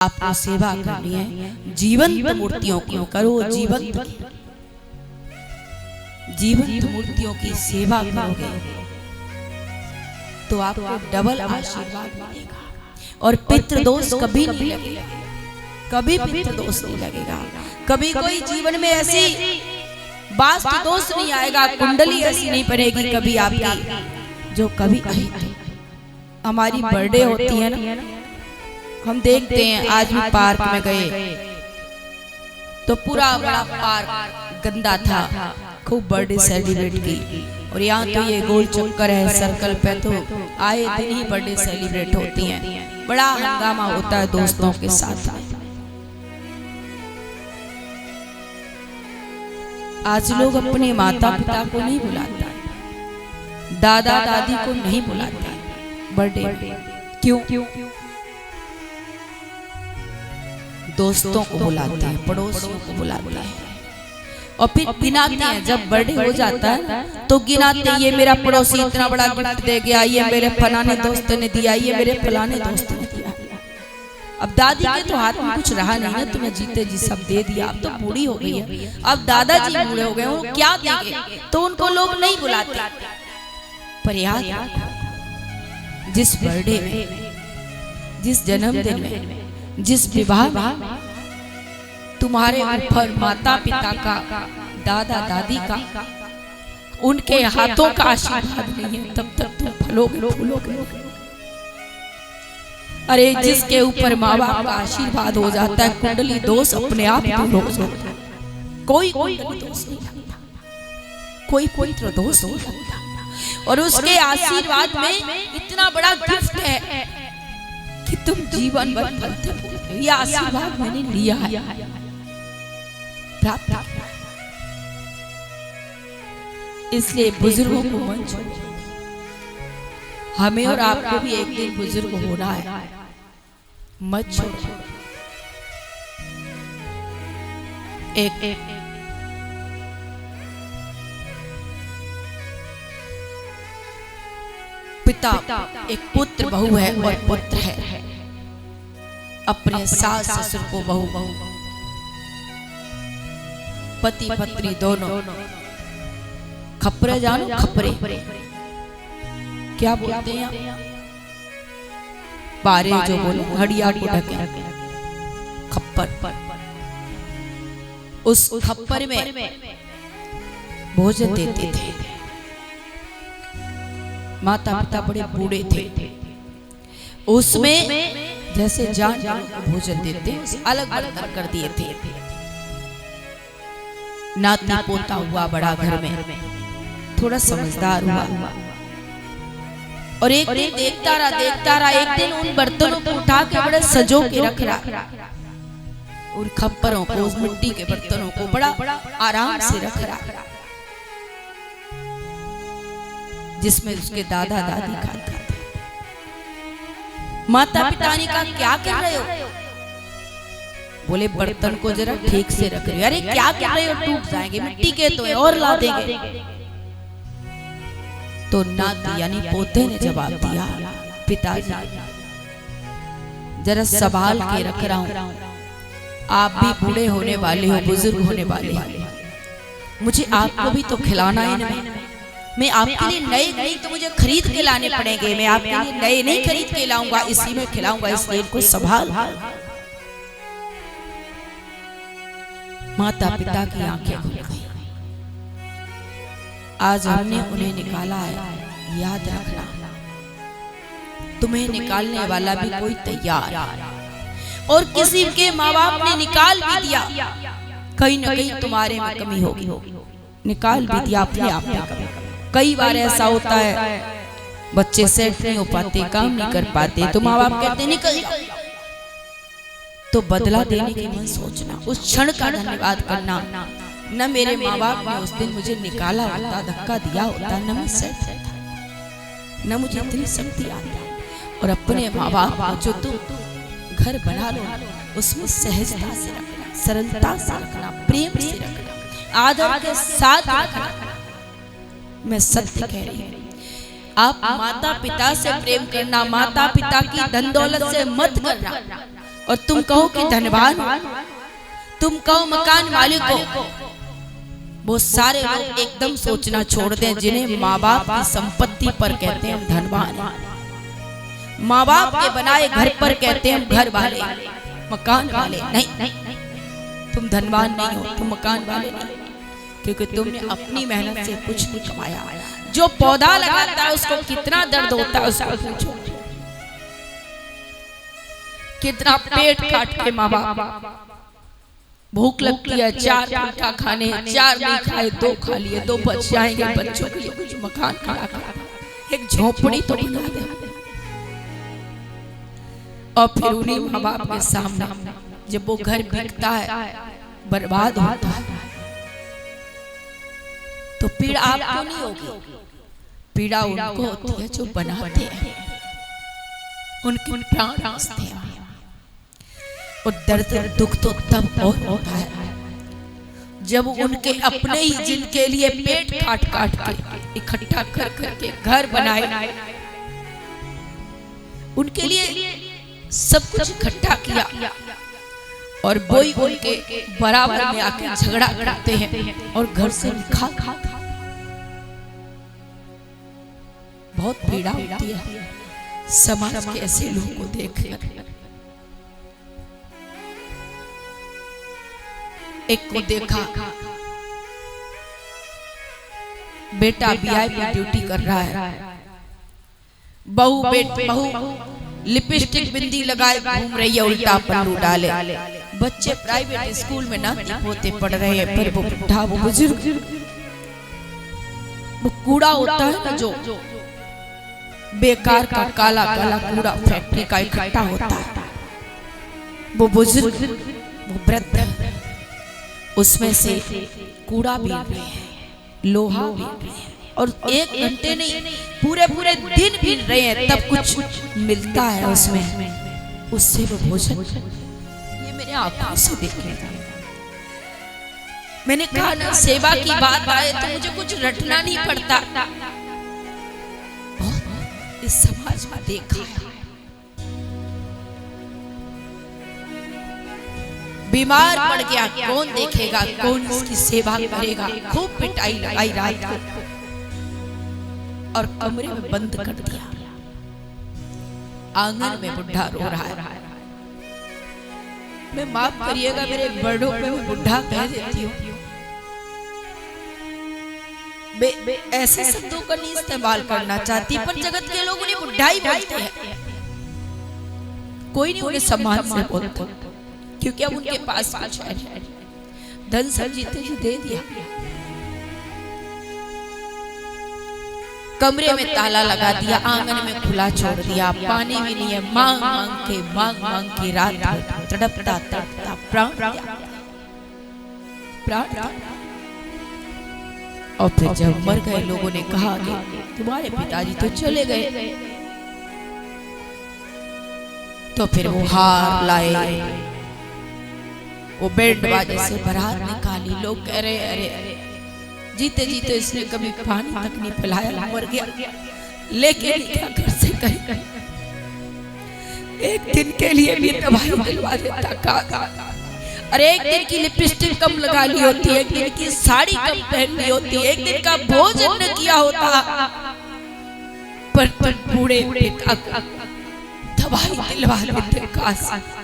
आपको सेवा करनी है, जीवंत मूर्तियों की करो। जीवंत मूर्तियों की सेवा करोगे तो आपको डबल आशीर्वाद मिलेगा और पितृ दोष कभी नहीं लगेगा, कभी पितृ दोष नहीं लगेगा। कभी कोई जीवन में ऐसी वास्तु दोष नहीं आएगा, कुंडली ऐसी नहीं पड़ेगी कभी आपकी जो कभी हमारी बर्थडे होती है ना, हम देखते हैं। आज भी पार्क में गए तो पूरा बड़ा पार्क गंदा था, खूब बर्थडे सेलिब्रेट की। और यहाँ तो ये गोल चक्कर है सर्कल पे, तो आए दिन ही बर्थडे सेलिब्रेट होती हैं, बड़ा हंगामा होता है दोस्तों के साथ। आज लोग अपने माता पिता को नहीं बुलाते, दादा दादी को नहीं बुलाते बर्थडे। क्यों? दोस्तों को बुलाते हैं, पड़ोसियों को बुलाते हैं और फिर गिनाते हैं। जब बर्थडे हो जाता है तो गिनाते हैं, ये मेरा पड़ोसी इतना बड़ा गिफ्ट दे गया, ये मेरे फलाने दोस्त ने दिया, ये मेरे फलाने दोस्त ने दिया। अब दादी के तो हाथ में कुछ रहा नहीं है, तुम्हें जीते जी सब दे दिया। अब तो बूढ़ी हो गई है, अब दादाजी बूढ़े हो गए, वो क्या देंगे, तो उनको लोग नहीं बुलाते। पर याद रखो, जिस बर्थडे में, जिस जन्मदिन में, जिस विवाह में तुम्हारे ऊपर माता पिता का, दादा दादी का, उनके हाथों का आशीर्वाद नहीं है, तब तक तुम फलोगे फूलोगे। अरे जिसके ऊपर माँ बाप का आशीर्वाद हो जाता है, कुंडली दोष अपने आप दूर हो जाता है। कोई दोष नहीं लगता, कोई पुत्र दोष नहीं लगता। और उसके आशीर्वाद में इतना बड़ा गिफ्ट है कि तुम जीवन भर फलते फूलते। ये आशीर्वाद मैंने लिया है, प्राप्त किया। इसलिए बुजुर्गों को मत छोड़ो, हमें और आपको भी एक दिन बुजुर्ग होना है, मत छोड़ो। एक पिता, एक पुत्र बहू है और पुत्र है, अपने सास ससुर को बहू, पति पत्नी दोनों खपरे, जानो खपरे क्या बोलते हैं, पारे जो बोले हड़िया को ढके, खप्पर। उस खप्पर में भोजन देते थे। माता पिता बड़े बूढ़े थे, उसमें जैसे जान को भोजन देते अलग अलग कर दिए थे। नाती पोता हुआ बड़ा घर में, थोड़ा समझदार हुआ और एक दिन देखता रहा, एक दिन उन बर्तनों को उठा के बड़े सजो के रख रहा, उन खप्परों को, उस मिट्टी के बर्तनों को बड़ा आराम से रख रहा, जिसमें उसके दादा दादी खाते थे। माता पिता ने कहा, क्या कर रहे हो? बोले बर्तन को जरा ठीक से रख रहे हो। अरे क्या कर रहे हो, टूट जाएंगे, मिट्टी के तो है, और ला देंगे। तो नाती यानी पोते ने जवाब दिया, पिताजी जरा संभाल के रख रहा हूं, आप भी बूढ़े होने वाले हो, बुजुर्ग होने वाले हो, मुझे आपको भी तो खिलाना है ना। मैं आपके लिए नए तो मुझे खरीद के लाने पड़ेंगे, मैं आपके लिए नए नहीं खरीद के लाऊंगा, इसी में खिलाऊंगा, इसलिए इनको संभाल। माता पिता की आंखें खुल गई। आज हमने उन्हें निकाला है, याद रखना तुम्हें निकालने वाला भी कोई तैयार है। और किसी के माँ बाप ने निकाल भी दिया, कहीं न कहीं तुम्हारे में कमी होगी, निकाल भी दिया अपने आप में। कई बार ऐसा होता है, बच्चे सेट नहीं हो पाते, काम नहीं कर पाते, तो माँ बाप कहते निकल जाओ। तो बदला देने के मन सोचना, उस क्षण का धन्यवाद करना, न मेरे माँ बाप ने उस दिन मुझे निकाला होता, धक्का दिया होता, न मैं सेट होता, न मुझे इतनी शक्ति आती। और अपने माँ बाप को जो तुम घर बना लो, उसमें सहजता से रखना, सरलता से रखना, प्रेम से रखना, आदर के साथ रखना। मैं सत्य कह रही हूँ, आप माता पिता से प्रेम करना, माता पिता की धन दौलत से मत करना। और तुम कहो कि धनवान, तुम कहो मकान मालिक हो, वो सारे लोग एकदम सोचना छोड़ दें जिन्हें माँ बाप की संपत्ति पर कहते हैं धनवान, माँ बाप के बनाए घर पर कहते हैं घर वाले, मकान वाले नहीं। तुम धनवान नहीं हो, तुम मकान वाले नहीं, क्योंकि तुमने अपनी मेहनत से कुछ नहीं कमाया। जो पौधा लगाता है उसको कितना दर्द होता है उसको पूछो, कितना पेट काट के माँ बाप, भूख लगती है 4 फुलका खाने, 4 नहीं खाए 2 खा लिए, 2 बच जाएंगे, बच्चों के लिए कुछ मकान खड़ा कर, एक झोपड़ी तो बना दे। और फिर उन्हीं माँ बाप के सामने जब वो घर बिकता है, बर्बाद होता है, तो पीड़ा आपको नहीं होगी, पीड़ा उनको होती है जो बनाते हैं, उनके प्राण हंसते हैं। और दर्द दुख तो तब और होता है जब उनके अपने ही जिनके लिए पेट काट काट के इकट्ठा कर करके घर बनाए, उनके लिए सब कुछ इकट्ठा किया, और वही उनके बराबर में आके झगड़ा करते हैं और घर से निकाल खाते। बहुत पीड़ा होती है समाज के ऐसे लोगों को देखकर। एक को देखा, बेटा वीआईपी ड्यूटी कर रहा है, बहू लिपस्टिक बिंदी लगाए घूम रही है, उल्टा पल्लू डाले। बच्चे प्राइवेट स्कूल में नाती पोते पढ़ रहे हैं, पर वो बुढ़ा, वो बुजुर्ग, वो कूड़ा होता है ना जो बेकार का काला काला कूड़ा फैक्ट्री का इकट्ठा होता है, वो बुजुर्ग, वो वृद्ध उसमें से कूड़ा बीन रहे हैं, लोहा बीन रहे हैं, और 1 घंटे नहीं पूरे पूरे दिन बीन रहे हैं, तब कुछ मिलता है उसमें, उससे वो भोजन। ये मेरे आंखों से देखे। मैंने कहा ना, सेवा की बात आए तो मुझे कुछ रटना नहीं पड़ता। इस समाज में देखा है, बीमार पड़ गया, कौन देखेगा, कौन इसकी सेवा करेगा। खूब पिटाई लगाई रात को और कमरे में बंद कर दिया। आंगन में बुढ़ा रो रहा है। मैं माफ करिएगा, मेरे बड़ों पे मैं बुढ़ा कह देती हूँ, ऐसे शब्दों का नहीं इस्तेमाल करना चाहती, पर जगत के लोग उन्हें बुढ़ा ही बोलते हैं। कोई नहीं उन्हें सम्मान से बोलता, क्योंकि अब उनके पास कुछ है, धन सब जीते जी दे दिया। कमरे में ताला लगा दिया, आंगन में खुला छोड़ दिया, पानी भी नहीं है, मांग मांग के रात तड़पता तड़पता प्राण। और फिर जब मर गए, लोगों ने कहा कि तुम्हारे पिताजी तो चले गए, तो फिर वो हार लाए, वो बैंड बाजे से बारात निकाली। लोग कह रहे अरे जीते जीते इसने कभी पानी तक नहीं पिलाया, मर गया। लेकिन क्या कर सकते, एक दिन के लिए भी दवाई दिलवा देता काका। अरे एक दिन की लिपस्टिक कम लगा ली होती, एक दिन की साड़ी कम पहन ली होती, एक दिन का भोजन न किया होता, पर बूढ़े पिता दवाई दिलवा देते काश।